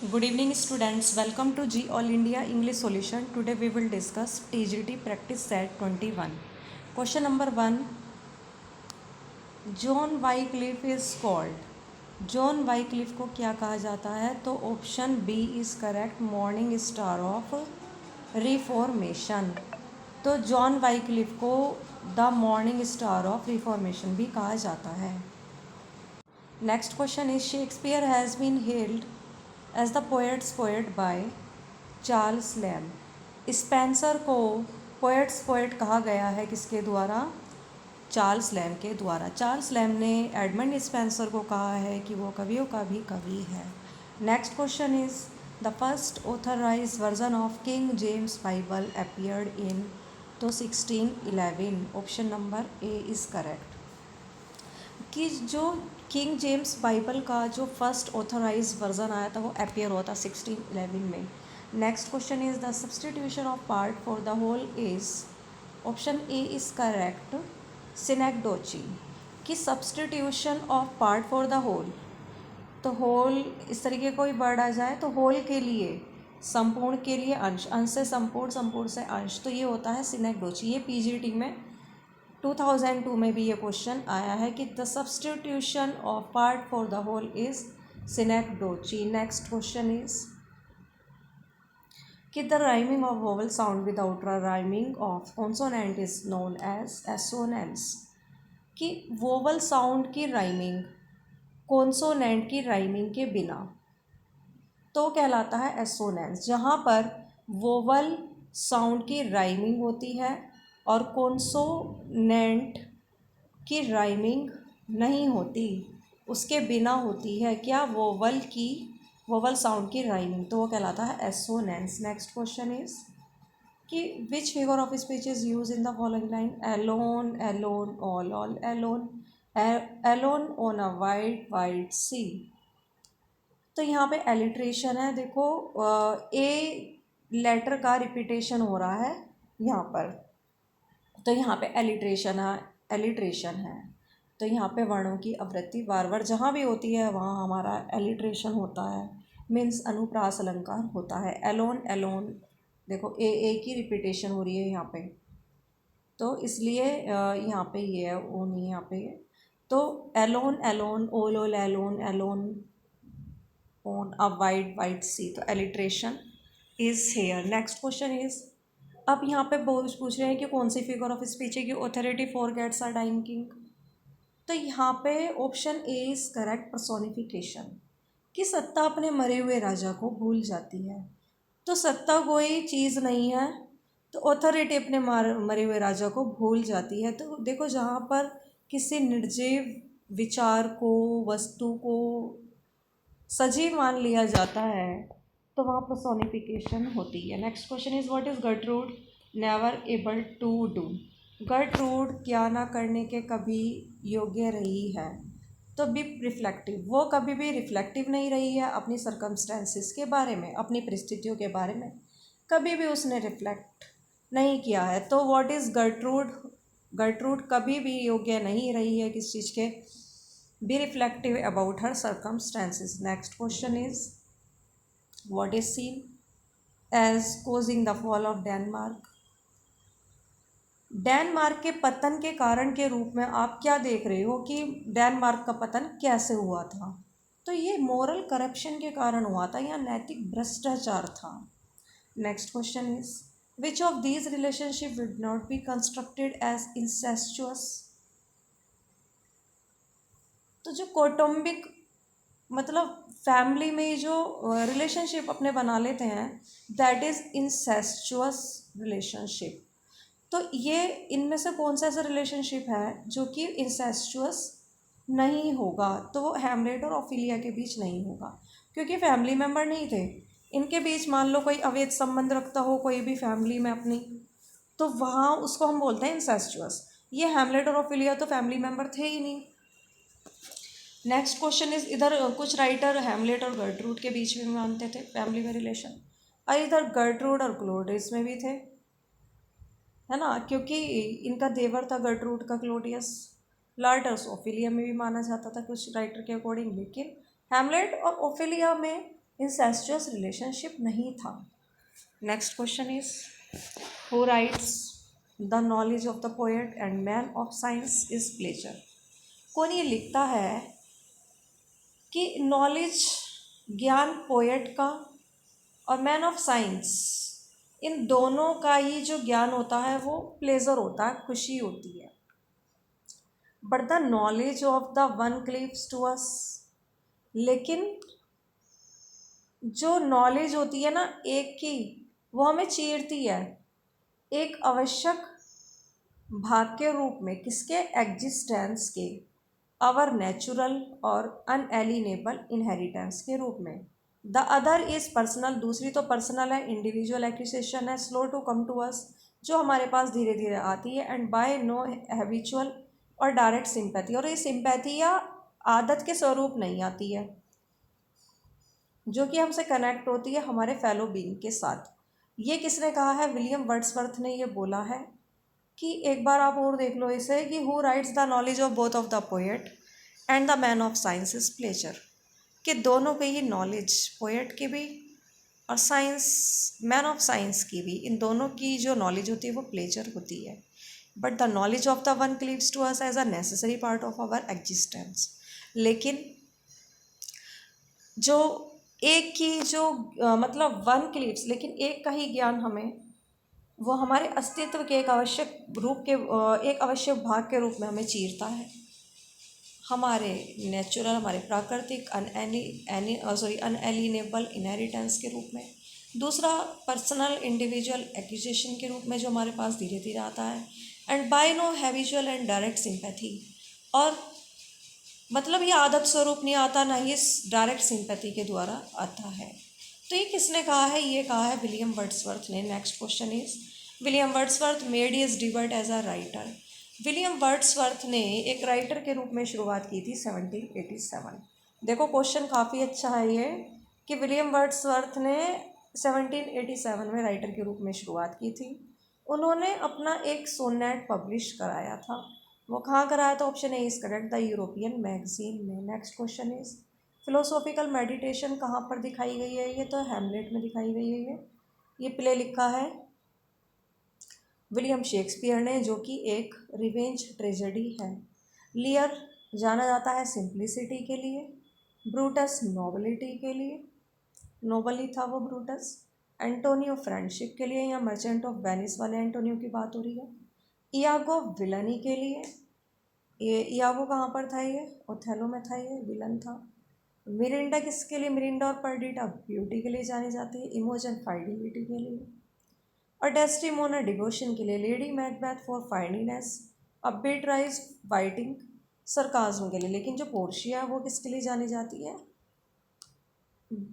Good evening students, welcome to G All India English Solution. Today we will discuss TGT practice set 21. Question number 1. John Wycliffe is called. John Wycliffe को क्या कहा जाता है? तो option B is correct, morning star of reformation. तो John Wycliffe को the morning star of reformation भी कहा जाता है। Next question is Shakespeare has been held as the poet's poet by Charles Lamb. Spenser को पोएट्स पोएट कहा गया है किसके द्वारा? चार्ल्स लैम के द्वारा। चार्ल्स लैम ने एडमंड स्पेंसर को कहा है कि वो कवियों का भी कवि है। Next question is the first authorise version of King James Bible appeared in तो 1611। Option number A is correct कि जो किंग जेम्स बाइबल का जो फर्स्ट ऑथराइज वर्जन आया था वो अपीयर हुआ था 1611 में। Next question is the substitution of part for the whole is option A is correct synecdoche. कि substitution of part for the whole, तो होल इस तरीके कोई वर्ड आ जाए तो होल के लिए, संपूर्ण के लिए अंश, अंश से संपूर्ण, संपूर्ण से अंश, तो ये होता है सिनेक्डोची। ये पीजीटी में 2002 में भी ये क्वेश्चन आया है कि the substitution of part for the whole is synecdoche. Next question is कि the rhyming of vowel sound without rhyming of consonant is known as assonance. कि वोवल साउंड की राइमिंग कॉन्सोनेंट की राइमिंग के बिना तो कहलाता है एसोनेंस। जहाँ पर वोवल साउंड की राइमिंग होती है और कॉन्सोनेंट की राइमिंग नहीं होती, उसके बिना होती है क्या? वोवल साउंड की राइमिंग, तो वो कहलाता है एसोनेंस। नेक्स्ट क्वेश्चन इज कि which figure of speech is use in the following line? Alone, alone, all alone, alone on a white white sea. तो यहाँ पे एलिट्रेशन है। देखो ए लेटर का रिपीटेशन हो रहा है यहाँ पर, तो यहाँ पे एलिट्रेशन है। तो यहाँ पे वर्णों की आवृत्ति बार बार जहाँ भी होती है वहाँ हमारा एलिट्रेशन होता है, मीन्स अनुप्रास अलंकार होता है। एलोन, एलोन, देखो ए की रिपीटेशन हो रही है यहाँ पे, तो इसलिए यहाँ पे ये है, ओ नहीं यहाँ पे ये। तो Elon, alone, all all, alone, alone on a white white sea, तो alliteration is here. Next question is, अब यहाँ पे पूछ रहे हैं कि कौन सी फिगर ऑफ स्पीच है कि authority forgets a dying king. तो यहाँ पे option A is correct personification. कि सत्ता अपने मरे हुए राजा को भूल जाती है। तो सत्ता कोई चीज़ नहीं है, तो ऑथोरिटी अपने मरे हुए राजा को भूल जाती है। तो देखो जहाँ पर किसी निर्जीव विचार को, वस्तु को सजीव मान लिया जाता है तो वहाँ पर्सोनिफिकेशन होती है। Next question is what is Gertrude never able to do. Gertrude क्या ना करने के कभी योग्य रही है? तो बी रिफ्लेक्टिव, वो कभी भी रिफ्लेक्टिव नहीं रही है अपनी सरकमस्टेंसेस के बारे में, अपनी परिस्थितियों के बारे में कभी भी उसने रिफ्लेक्ट नहीं किया है। तो व्हाट इज़ गर्टरूड, गर्टरूड कभी भी योग्य नहीं रही है किस चीज़ के? be reflective about her circumstances. Next question is what is seen as causing the fall of Denmark? Denmark के पतन के कारण के रूप में आप क्या देख रहे हो कि डेनमार्क का पतन कैसे हुआ था? तो ये मोरल करप्शन के कारण हुआ था या नैतिक भ्रष्टाचार था। Next question is which of these relationship would not be constructed as incestuous. तो जो कौटुंबिक मतलब फैमिली में जो रिलेशनशिप अपने बना लेते हैं दैट इज़ इंसेस्चुअस रिलेशनशिप। तो ये इनमें से कौन सा ऐसा रिलेशनशिप है जो कि इंसेस्चुअस नहीं होगा? तो वो हैमलेट और ओफिलिया के बीच नहीं होगा, क्योंकि फैमिली मेम्बर नहीं थे इनके बीच। मान लो कोई अवैध संबंध रखता हो कोई भी फैमिली में अपनी, तो वहाँ उसको हम बोलते हैं इंसेस्चुअस। ये हैमलेट और ओफिलिया तो फैमिली मेम्बर थे ही नहीं। नेक्स्ट क्वेश्चन इज, इधर कुछ राइटर हैमलेट और गर्टरूड के बीच में मानते थे फैमिली में रिलेशन, और इधर गर्टरूड और क्लोडियस में भी थे, है ना, क्योंकि इनका देवर था गर्टरूड का क्लोडियस। लार्टस ओफिलिया में भी माना जाता था कुछ राइटर के अकॉर्डिंग, लेकिन हैमलेट और ओफिलिया में इंसेस्चुअस रिलेशनशिप नहीं था। Next question is who rights the knowledge of the poet and man of science is pleasure. कौन ये लिखता है कि नॉलेज ज्ञान पोएट का और मैन ऑफ साइंस इन दोनों का ही जो ज्ञान होता है वो प्लेजर होता है, खुशी होती है। But the knowledge of the one cleaves to us, लेकिन जो नॉलेज होती है ना एक की, वो हमें चीरती है एक आवश्यक भाग के रूप में। किसके? एग्जिस्टेंस के, आवर नेचुरल और अनएलिनेबल इनहेरिटेंस के रूप में। द अदर इज़ पर्सनल, दूसरी तो पर्सनल है, इंडिविजुअल एक्विजिशन है, slow to come to us, जो हमारे पास धीरे धीरे आती है, एंड बाय नो हैबिचुअल और डायरेक्ट सिंपैथी, और ये सिंपैथी या आदत के स्वरूप नहीं आती है, जो कि हमसे कनेक्ट होती है हमारे फेलो बीइंग के साथ। ये किसने कहा है? विलियम वर्ड्सवर्थ ने ये बोला है कि एक बार आप और देख लो इसे, कि who rights the knowledge of both of the poet and the man of science is pleasure, कि दोनों के ही नॉलेज, पोएट की भी और साइंस, मैन ऑफ साइंस की भी, इन दोनों की जो नॉलेज होती है वो प्लेजर होती है। But the knowledge of the one cleaves to us as a necessary part of our existence, लेकिन जो एक की जो मतलब वन क्लीव्स, लेकिन एक का ही ज्ञान हमें, वो हमारे अस्तित्व के एक आवश्यक रूप के एक आवश्यक भाग के रूप में हमें चीरता है, हमारे नेचुरल, हमारे प्राकृतिक अनएलिनेबल इनहेरिटेंस के रूप में। दूसरा पर्सनल इंडिविजुअल एक्विजिशन के रूप में, जो हमारे पास धीरे धीरे आता है, and by no habitual and direct sympathy, और मतलब ये आदत स्वरूप नहीं आता, ना ही डायरेक्ट सिंपैथी के द्वारा आता है। तो ये किसने कहा है? ये कहा है विलियम वर्ड्सवर्थ ने। Next question is William Wordsworth made his debut as a writer. William Wordsworth ने एक राइटर के रूप में शुरुआत की थी 1787। देखो क्वेश्चन काफ़ी अच्छा है ये, कि विलियम वर्ड्सवर्थ ने 1787 में राइटर के रूप में शुरुआत की थी। उन्होंने अपना एक सोनेट पब्लिश कराया था। वो कहाँ कराया था? Option A is correct, the European magazine में। Next question is philosophical meditation कहाँ पर दिखाई गई है? ये तो हैमलेट में दिखाई गई है। ये प्ले लिखा है विलियम शेक्सपियर ने, जो कि एक रिवेंज ट्रेजेडी है। लियर जाना जाता है सिंप्लिसिटी के लिए, ब्रूटस नोबलिटी के लिए, नोबल ही था वो ब्रूटस, एंटोनियो फ्रेंडशिप के लिए, या मर्चेंट ऑफ वेनिस वाले एंटोनियो की बात हो रही है, इयागो विलनी के लिए, ये इयागो कहाँ पर था? ये ओथेलो में था, ये विलन था। मिरिंडा किसके लिए? मिरिंडा और पर्डिटा ब्यूटी के लिए जानी जाती है, इमोजन फाइडिलिटी के लिए, और डेस्टिमोना डिवोशन के लिए, लेडी मैकबेथ फॉर फाइनीनेस, अब बेट्राइज वाइटिंग सरकाज्म के लिए। लेकिन जो पोर्शिया वो किसके लिए जानी जाती है?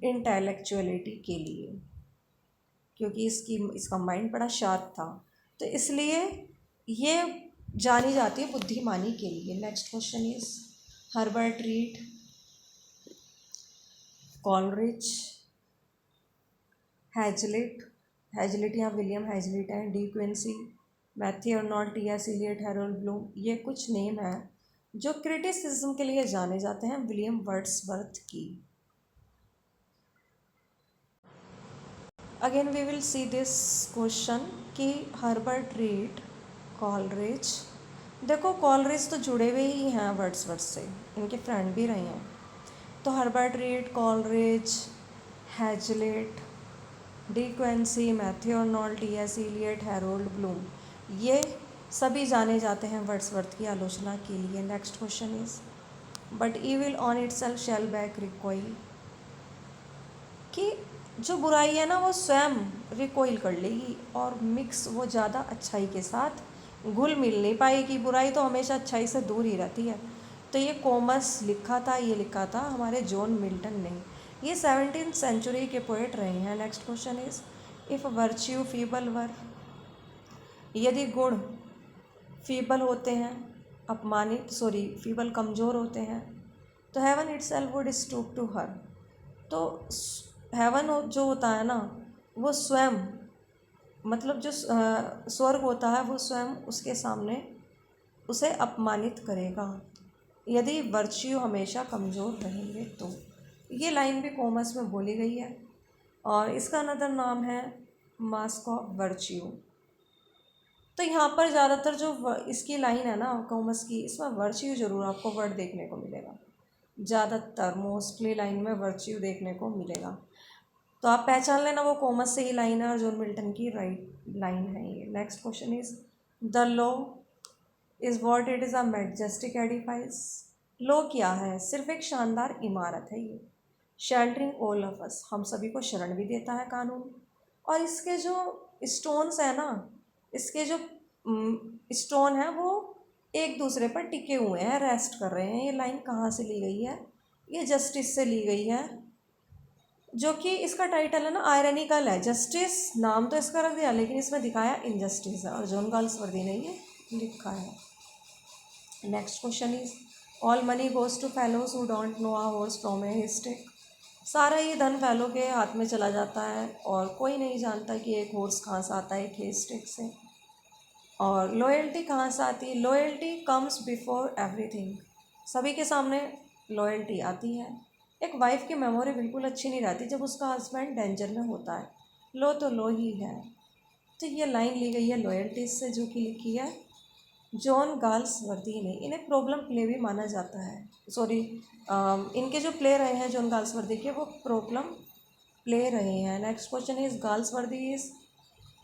इंटेलेक्चुअलिटी के लिए, क्योंकि इसका माइंड बड़ा शार्प था, तो इसलिए ये जानी जाती है बुद्धिमानी के लिए। Next question is Herbert Read, Coleridge, Hazlitt या विलियम हैजलिट हैं, De Quincey, Matthew Arnold, T S Eliot, Harold Bloom. ये कुछ नेम हैं जो क्रिटिसिज्म के लिए जाने जाते हैं विलियम वर्ड्सवर्थ की। Again we will see this question कि हर्बर्ट रीड, कॉलरिज, देखो कॉलरिज तो जुड़े हुए ही हैं वर्ड्सवर्थ से, इनके फ्रेंड भी रहे हैं। तो Herbert Read, Coleridge, Hazlitt, De Quincey, Matthew Arnold, T S Eliot, Harold Bloom, ये सभी जाने जाते हैं वर्ड्सवर्थ की आलोचना के लिए। Next question is but evil on itself shall back recoil, कि जो बुराई है ना वो स्वयं रिकॉइल कर लेगी और मिक्स वो ज़्यादा अच्छाई के साथ घुल मिल नहीं पाएगी। बुराई तो हमेशा अच्छाई से दूर ही रहती है। तो ये कॉमर्स लिखा था, ये लिखा था हमारे जॉन मिल्टन ने। ये 17वीं सेंचुरी के पोएट रहे हैं। Next question is if virtue feeble were, यदि गुण फीबल होते हैं, अपमानित, फीबल कमज़ोर होते हैं, तो heaven itself would stoop to her, तो हेवन जो होता है ना वो स्वयं, मतलब जो स्वर्ग होता है वो स्वयं उसके सामने उसे अपमानित करेगा, यदि वर्च्यू हमेशा कमज़ोर रहेंगे तो। ये लाइन भी कॉमर्स में बोली गई है और इसका अनदर नाम है मास्क ऑफ वर्च्यू। तो यहाँ पर ज़्यादातर जो इसकी लाइन है ना कॉमर्स की, इसमें वर्च्यू जरूर आपको वर्ड देखने को मिलेगा, ज़्यादातर मोस्टली लाइन में वर्च्यू देखने को मिलेगा। तो आप पहचान लेना वो कॉमर्स से ही लाइन है और जॉन मिल्टन की राइट लाइन है ये। Next question is the law is what it is a majestic edifice. Law क्या है? सिर्फ एक शानदार इमारत है ये। शेल्टरिंग ऑल ऑफ अस, हम सभी को शरण भी देता है कानून। और इसके जो स्टोन्स है ना, इसके जो स्टोन है वो एक दूसरे पर टिके हुए हैं, रेस्ट कर रहे हैं। ये लाइन कहाँ से ली गई है? ये जस्टिस से ली गई है, जो कि इसका टाइटल है ना आयरनिकल है। जस्टिस नाम तो इसका रख दिया लेकिन इसमें दिखाया इनजस्टिस है और जॉन गाल्सवर्दी ने ये लिखा है। Next question is all money goes to fellows who don't know a horse from a stick. सारा ये धन फैलो के हाथ में चला जाता है और कोई नहीं जानता कि एक हॉर्स कहाँ से आता है, एक स्टिक से। और लॉयल्टी कहाँ से आती है? लॉयल्टी कम्स बिफोर एवरीथिंग, सभी के सामने लॉयल्टी आती है। एक वाइफ की मेमोरी बिल्कुल अच्छी नहीं रहती जब उसका हस्बैंड डेंजर में होता है। लो तो लो ही है। तो ये लाइन ली गई है लॉयल्टी से, जो कि लिखी है जॉन गाल्सवर्दी ने। इन्हें प्रॉब्लम प्ले भी माना जाता है, सॉरी इनके जो प्ले रहे हैं जॉन गाल्सवर्दी के, वो प्रॉब्लम प्ले रहे हैं। Next question is Galsworthy is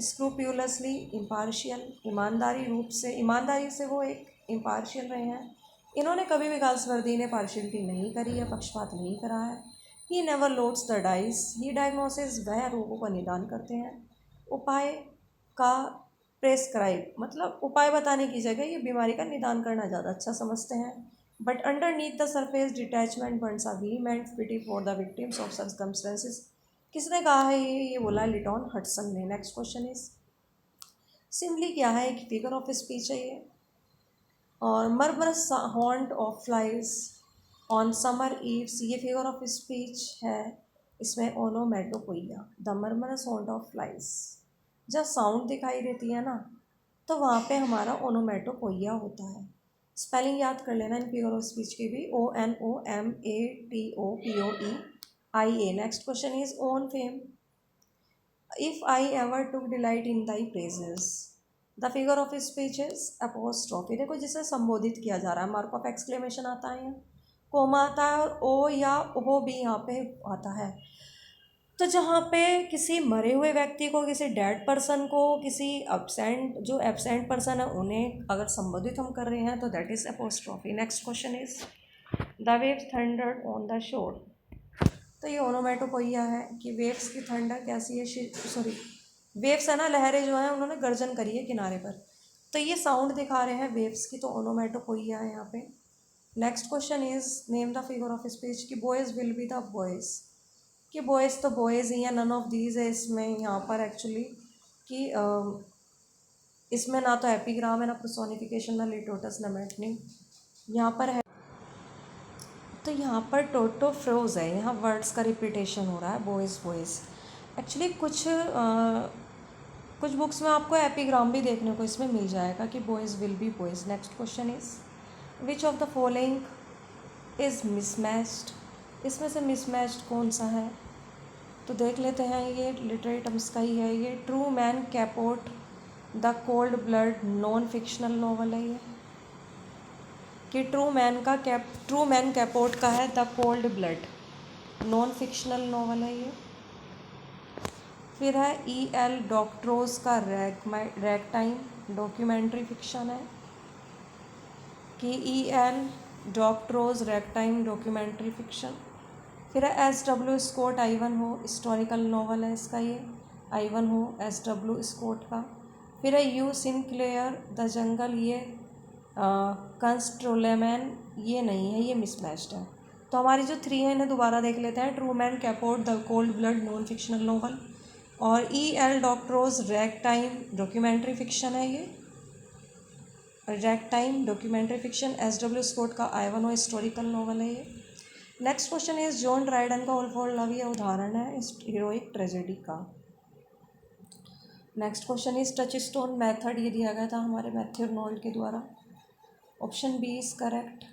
scrupulously impartial. ईमानदारी से वो एक इम्पार्शियल रहे हैं। इन्होंने कभी भी गाल्सवर्दी ने पार्शियलिटी नहीं करी है, पक्षपात नहीं करा है। He never loads the dice, he diagnosis, वह रोगों का निदान करते हैं। उपाय का प्रेस्क्राइब, मतलब उपाय बताने की जगह ये बीमारी का निदान करना ज़्यादा अच्छा समझते हैं। But underneath the surface detachment burns a vehement pity for the victims of circumstances. किसने कहा है ये बोला लिटॉन हडसन ने। नेक्स्ट क्वेश्चन इज सिम्बली क्या है? एक फिगर ऑफ स्पीच है ये। और murmurous haunt of flies on summer eves, ये फिगर ऑफ स्पीच है। इसमें onomatopoeia, the murmurous haunt of flies. जब साउंड दिखाई देती है ना तो वहाँ पे हमारा ओनोमेटोपोइया होता है। स्पेलिंग याद कर लेना इन फिगर ऑफ स्पीच की भी, ONOMATOPOEIA। Next question is own fame, if I ever took delight in Dai praises. The figure of speech is apostrophe. देखो जिसे संबोधित किया जा रहा है, मार्क ऑफ एक्सक्लेमेशन आता है, कोमा आता है और ओ या ओ भी यहाँ पे आता है। तो जहाँ पे किसी मरे हुए व्यक्ति को, किसी डेड पर्सन को, किसी एब्सेंट पर्सन है उन्हें अगर संबोधित हम कर रहे हैं तो that is apostrophe. Next question is the waves thundered on the shore. तो ये ओनोमेटोपोइया है कि वेव्स की थंडर कैसी है, सॉरी वेव्स है ना, लहरें जो हैं उन्होंने गर्जन करी है किनारे पर, तो ये साउंड दिखा रहे हैं वेव्स की, तो ओनोमेटोपोइया है यहाँ पे। Next question is name the figure of speech कि boys will be the boys, कि बॉयज़ तो बॉयज़ ही हैं, नन ऑफ दीज है इसमें यहाँ पर एक्चुअली कि इसमें ना तो एपिग्राम है, ना पर्सोनिफिकेशन, ना लिटोटस, ना मैटनिंग यहाँ पर है। तो यहाँ पर टोटो फ्रोज है, यहाँ वर्ड्स का रिपीटेशन हो रहा है, बॉयज़ बॉयज़। एक्चुअली कुछ बुक्स में आपको एपिग्राम भी देखने को इसमें मिल जाएगा कि boys will B boys. Next question is which of the following is mismatched. इसमें से मिसमैच्ड कौन सा है? तो देख लेते हैं, ये लिटरेरी टर्म्स का ही है। ये Truman Capote the cold blood non fictional novel है ये, कि ट्रू मैन कैपोट का है the cold blood, non fictional novel है ये। फिर है E.L. डॉक्ट्रोज का रैग टाइम, डॉक्यूमेंट्री फिक्शन है, कि E.L. Doctorow's ragtime documentary fiction. फिर है S.W. Scott Ivanhoe, historical novel है इसका ये, आइवनहो S.W. स्कॉट का। फिर है यू सिनक्लेयर द जंगल, ये कंस्ट्रोलेमैन, ये नहीं है, ये मिसमैच्ड है। तो हमारी जो 3 है इन्हें दोबारा देख लेते हैं। Truman Capote the cold blood non fictional novel, और E.L. Doctorow's ragtime documentary fiction है ये, ragtime documentary fiction. S.W. Scott का आइवनहो हिस्टोरिकल नॉवल है ये। Next question is John Dryden का ऑल फॉर लव, ये उदाहरण है इस हीरोइक ट्रेजेडी का। Next question is touchstone method, ये दिया गया था हमारे मैथ्यू आर्नोल्ड के द्वारा। Option B is correct.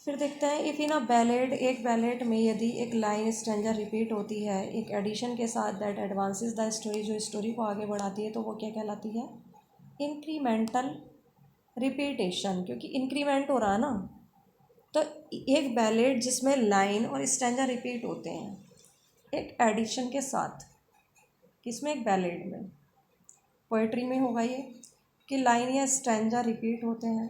फिर देखते हैं इफ़ इन अ बैलेड, एक बैलेड में यदि एक लाइन स्टैंजा रिपीट होती है एक एडिशन के साथ दैट एडवांसेस द स्टोरी, जो स्टोरी को आगे बढ़ाती है, तो वो क्या कहलाती है? इंक्रीमेंटल रिपीटेशन, क्योंकि इंक्रीमेंट हो रहा है ना। तो एक बैलेड जिसमें लाइन और स्टैंजा रिपीट होते हैं एक एडिशन के साथ, किसमें? एक बैलेड में। पोएट्री में होगा ये कि लाइन या स्टैंजा रिपीट होते हैं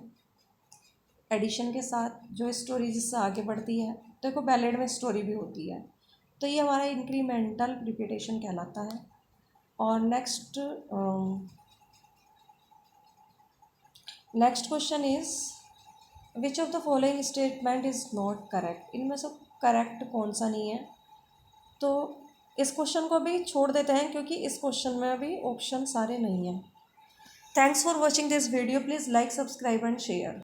एडिशन के साथ, जो स्टोरी जिससे आगे बढ़ती है। देखो बैलेड में स्टोरी भी होती है, तो ये हमारा इंक्रीमेंटल रिपीटेशन कहलाता है। और next question is which of the following statement is not correct, इनमें से करेक्ट कौन सा नहीं है? तो इस क्वेश्चन को भी छोड़ देते हैं क्योंकि इस क्वेश्चन में अभी ऑप्शन सारे नहीं हैं। Thanks for watching this video, please like, subscribe and share.